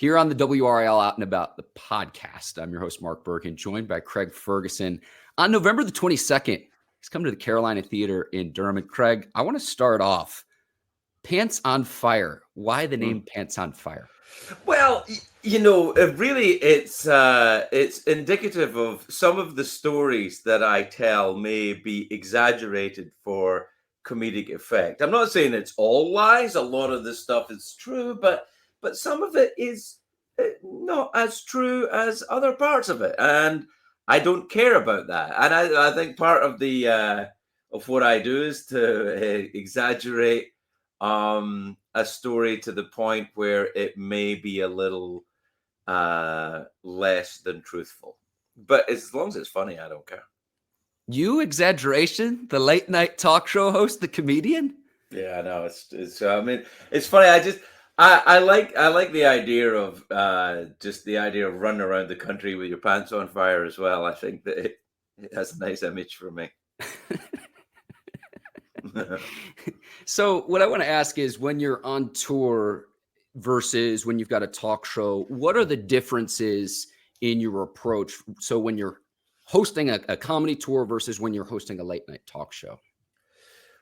here on the WRAL Out and About the podcast. I'm your host, Mark Bergin, joined by Craig Ferguson. On November the 22nd, he's coming to the Carolina Theater in Durham. And Craig, I want to start off, Pants on Fire. Why the name Pants on Fire? Well, it's indicative of some of the stories that I tell may be exaggerated for comedic effect. I'm not saying it's all lies. A lot of this stuff is true, but some of it is not as true as other parts of it, and I don't care about that. And I think part of the of what I do is to exaggerate a story to the point where it may be a little less than truthful. But as long as it's funny, I don't care. You exaggeration? The late night talk show host, the comedian? Yeah, I know. It's I mean, it's funny. I like the idea of just the idea of running around the country with your pants on fire as well. I think that it has a nice image for me. So what I want to ask is, when you're on tour versus when you've got a talk show, what are the differences in your approach? So when you're hosting a comedy tour versus when you're hosting a late night talk show?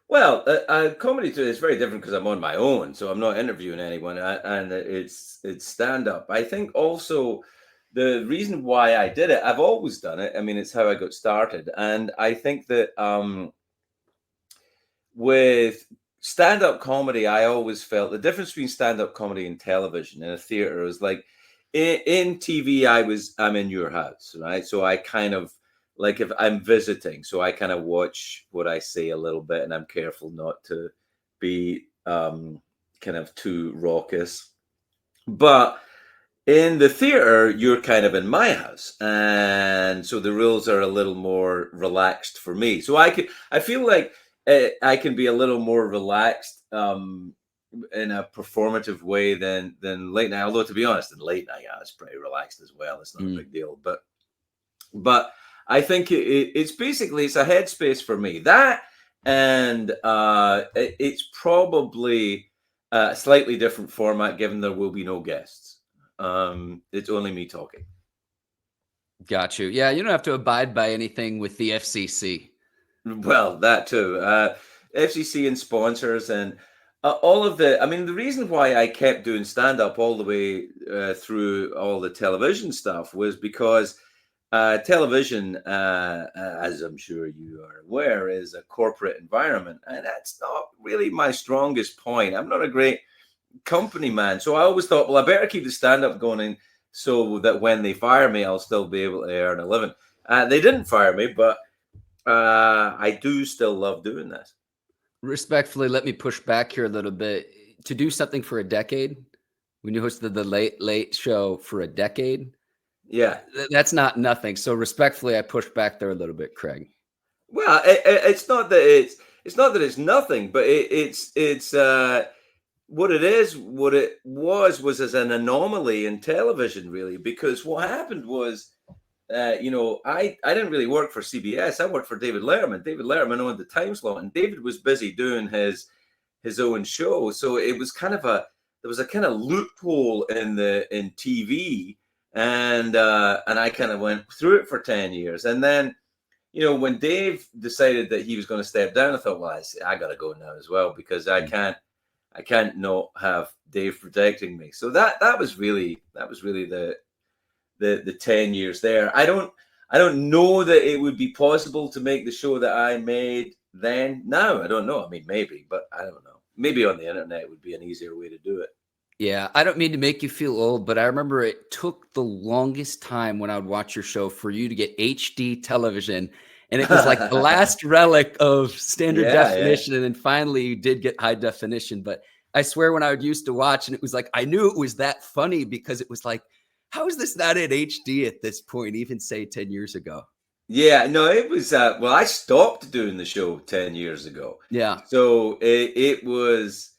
Well, a comedy tour is very different because I'm on my own, so I'm not interviewing anyone, and it's stand up. I think also the reason why I did it, I've always done it. I mean, it's how I got started, and I think that with stand-up comedy, I always felt the difference between stand-up comedy and television in a theater is like in TV, I'm in your house, right? So I kind of like, if I'm visiting, so I kind of watch what I say a little bit, and I'm careful not to be kind of too raucous. But in the theater, you're kind of in my house, and so the rules are a little more relaxed for me. So I feel like I can be a little more relaxed in a performative way than late night. Although, to be honest, in late night, I was pretty relaxed as well. It's not a big deal. But I think it's basically, it's a headspace for me. That, and it's probably a slightly different format, given there will be no guests. It's only me talking. Got you. Yeah, you don't have to abide by anything with the FCC. Well, that too. FCC and sponsors and all of the. I mean, the reason why I kept doing stand-up all the way through all the television stuff was because television, as I'm sure you are aware, is a corporate environment, and that's not really my strongest point. I'm not a great company man, so I always thought, well, I better keep the stand-up going, so that when they fire me, I'll still be able to earn a living. They didn't fire me, but I do still love doing this. Respectfully, let me push back here a little bit. To do something for a decade, when you hosted the Late Show for a decade, yeah, that's not nothing. So respectfully, I push back there a little bit, Craig. Well, it's not that it's nothing, but it's what it is. What it was as an anomaly in television, really, because what happened was, I didn't really work for CBS. I worked for David Letterman. David Letterman owned the time slot, and David was busy doing his own show. So it was there was a kind of loophole in TV, and I kind of went through it for 10 years. And then, when Dave decided that he was going to step down, I thought, well, I got to go now as well, because I can't not have Dave protecting me. So that was really the 10 years there. I don't know that it would be possible to make the show that I made then. Now, I don't know. I mean, maybe, but I don't know. Maybe on the internet would be an easier way to do it. Yeah, I don't mean to make you feel old, but I remember it took the longest time when I would watch your show for you to get HD television. And it was like the last relic of standard definition. Yeah. And then finally you did get high definition. But I swear, when I would used to watch, and it was like, I knew it was that funny, because it was like, how is this not in HD at this point, even say 10 years ago? Yeah, no, it was, well, I stopped doing the show 10 years ago. Yeah. So it was,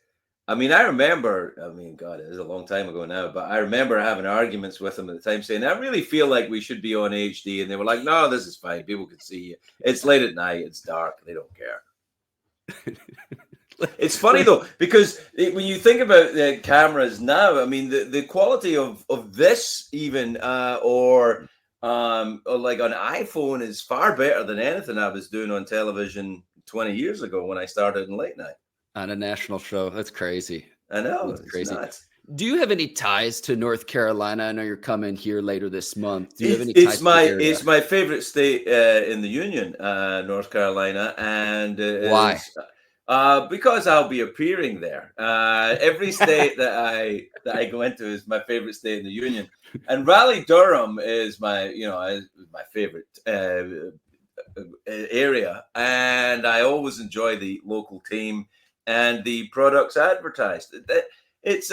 I mean, I remember, God, it was a long time ago now, but I remember having arguments with them at the time saying, I really feel like we should be on HD. And they were like, no, this is fine. People can see you. It's late at night. It's dark. They don't care. It's funny though, because when you think about the cameras now, I mean, the quality of this even or like on iPhone is far better than anything I was doing on television 20 years ago when I started in late night. On a national show. That's crazy. I know. That's crazy. Nuts. Do you have any ties to North Carolina? I know you're coming here later this month. Do you have any ties to the area? It's my favorite state in the Union, North Carolina. And why? Because I'll be appearing there. Every state that I go into is my favorite state in the Union, and Raleigh-Durham is my favorite area, and I always enjoy the local team and the products advertised. It's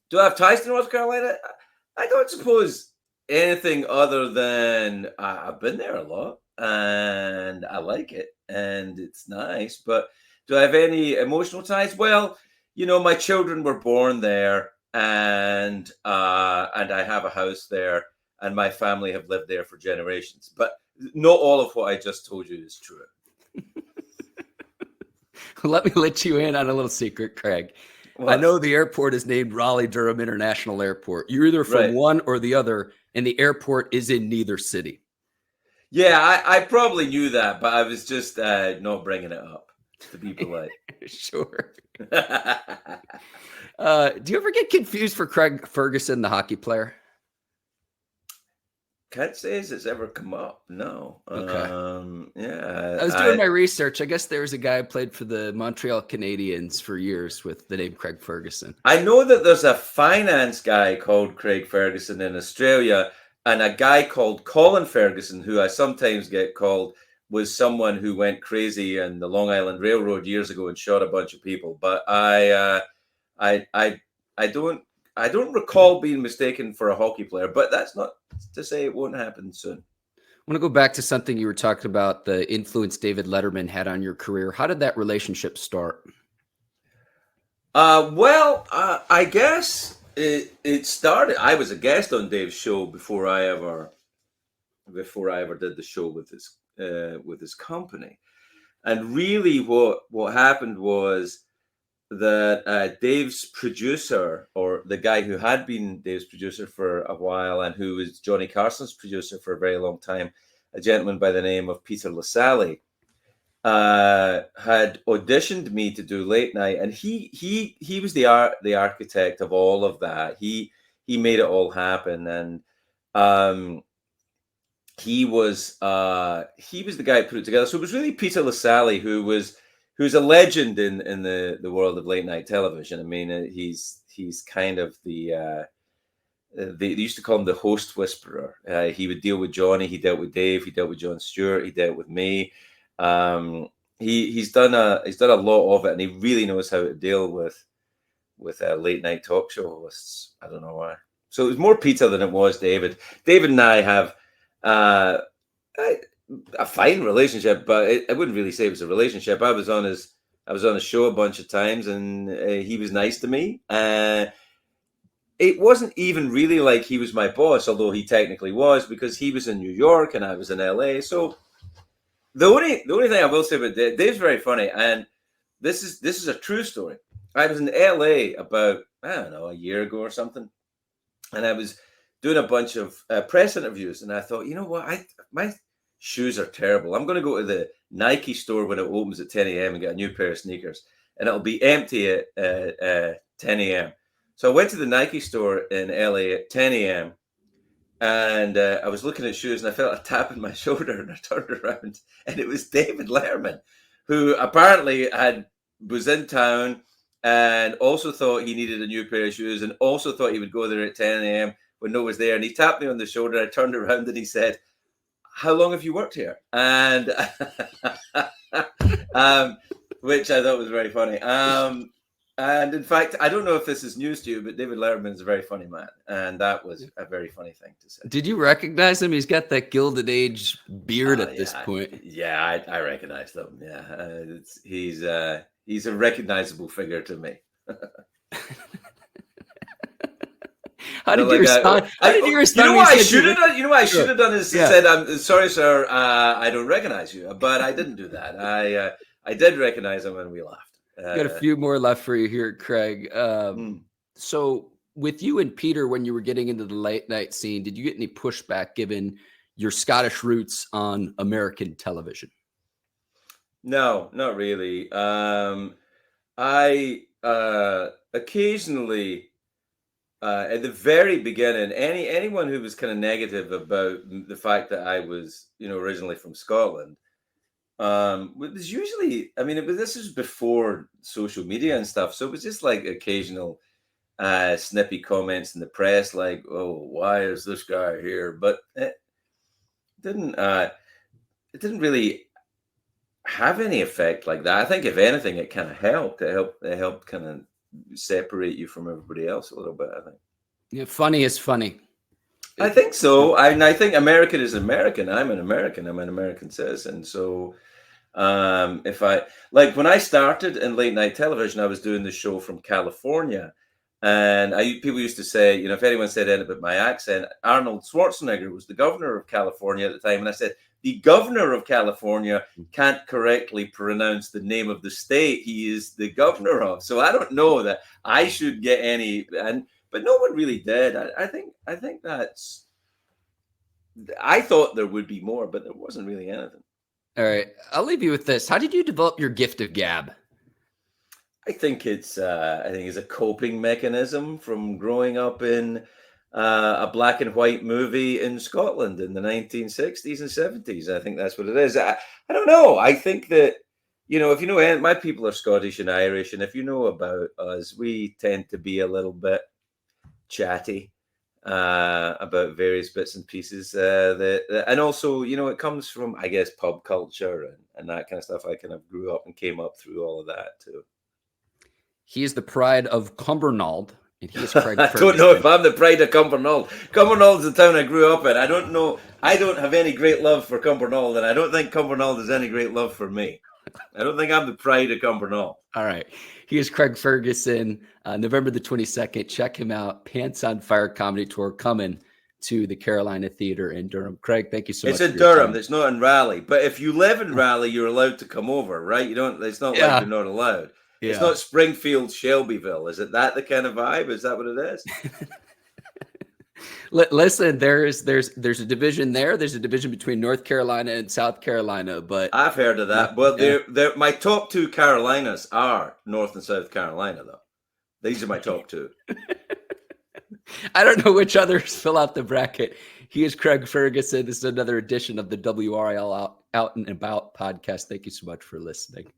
do I have ties to North Carolina? I don't suppose anything other than I've been there a lot and I like it. And it's nice, but do I have any emotional ties? Well, my children were born there, and I have a house there, and my family have lived there for generations. But not all of what I just told you is true. Let me let you in on a little secret, Craig. What? I know the airport is named Raleigh-Durham International Airport. You're either from one or the other, and the airport is in neither city. Yeah, I probably knew that, but I was just not bringing it up, to be polite. Sure. Do you ever get confused for Craig Ferguson, the hockey player? Can't say it's ever come up. No. Okay. Yeah. I was doing my research. I guess there was a guy who played for the Montreal Canadiens for years with the name Craig Ferguson. I know that there's a finance guy called Craig Ferguson in Australia, and a guy called Colin Ferguson, who I sometimes get called, was someone who went crazy in the Long Island Railroad years ago and shot a bunch of people. But I don't recall being mistaken for a hockey player. But that's not to say it won't happen soon. I want to go back to something you were talking about, the influence David Letterman had on your career. How did that relationship start? I guess it started. I was a guest on Dave's show before I ever did the show with his company, and really what happened was that Dave's producer, or the guy who had been Dave's producer for a while and who was Johnny Carson's producer for a very long time, a gentleman by the name of Peter LaSalle, had auditioned me to do late night, and he was the architect of all of that. He made it all happen, and he was the guy who put it together. So it was really Peter LaSalle who's a legend in the world of late night television. I mean, he's kind of they used to call him the host whisperer. He would deal with Johnny, he dealt with Dave, he dealt with Jon Stewart, he dealt with me. He's done a lot of it, and he really knows how to deal with late night talk show hosts. I don't know why. So it was more Peter than it was David. David and I have a fine relationship, but I wouldn't really say it was a relationship. I was on his show a bunch of times, and he was nice to me. It wasn't even really like he was my boss, although he technically was, because he was in New York and I was in LA. So the only thing I will say about Dave's very funny, and this is a true story. I was in LA about, I don't know, a year ago or something, and I was doing a bunch of press interviews, and I thought, you know what, my shoes are terrible. I'm going to go to the Nike store when it opens at 10 a.m. and get a new pair of sneakers, and it'll be empty at 10 a.m. So I went to the Nike store in LA at 10 a.m. and I was looking at shoes, and I felt a tap in my shoulder, and I turned around, and it was David Letterman, who apparently was in town and also thought he needed a new pair of shoes, and also thought he would go there at 10 a.m. when no one was there. And he tapped me on the shoulder. I turned around and he said, "How long have you worked here?" And which I thought was very funny. And in fact, I don't know if this is news to you, but David Letterman is a very funny man. And that was a very funny thing to say. Did you recognize him? He's got that Gilded Age beard at this point. Yeah, I recognize him. Yeah, he's a recognizable figure to me. How did you respond? You know what I should have done? You know what I should have done is said, "I'm sorry, sir, I don't recognize you." But I didn't do that. I did recognize him, and we laughed. Got a few more left for you here, Craig. So with you and Peter, when you were getting into the late night scene, did you get any pushback given your Scottish roots on American television? No, not really. I occasionally, at the very beginning, anyone who was kind of negative about the fact that I was, originally from Scotland, it was usually, I mean, this was before social media and stuff, so it was just like occasional snippy comments in the press, like, "Oh, why is this guy here?" But didn't it didn't really have any effect like that. I think if anything, it kind of helped. It helped kind of separate you from everybody else a little bit, I think. Yeah, funny is funny. I think so. I think American is American. I'm an American. I'm an American citizen. So if I like when I started in late night television, I was doing the show from California. And people used to say, if anyone said anything about my accent, Arnold Schwarzenegger was the governor of California at the time. And I said, the governor of California can't correctly pronounce the name of the state he is the governor of. So I don't know that I should get any, but no one really did. I think that's, I thought there would be more, but there wasn't really anything. All right. I'll leave you with this. How did you develop your gift of gab? I think it's a coping mechanism from growing up in a black and white movie in Scotland in the 1960s and 70s. I think that's what it is. I don't know. I think that, if you know, my people are Scottish and Irish, and if you know about us, we tend to be a little bit chatty about various bits and pieces. And also, it comes from, I guess, pub culture and that kind of stuff. I kind of grew up and came up through all of that too. He is the pride of Cumbernauld, and he is Craig Ferguson. I don't know if I'm the pride of Cumbernauld. Cumbernauld is the town I grew up in. I don't know. I don't have any great love for Cumbernauld, and I don't think Cumbernauld has any great love for me. I don't think I'm the pride of Cumbernauld. All right. He is Craig Ferguson. November the 22nd. Check him out. Pants on Fire comedy tour coming to the Carolina Theater in Durham. Craig, thank you so much. It's in Durham. It's not in Raleigh. But if you live in Raleigh, you're allowed to come over, right? It's not like you're not allowed. Yeah. It's not Springfield, Shelbyville. Is it that the kind of vibe? Is that what it is? Listen, there's a division there. There's a division between North Carolina and South Carolina, but I've heard of that. Well, they're my top two Carolinas are North and South Carolina, though. These are my top two. I don't know which others fill out the bracket. He is Craig Ferguson. This is another edition of the WRAL Out and About podcast. Thank you so much for listening.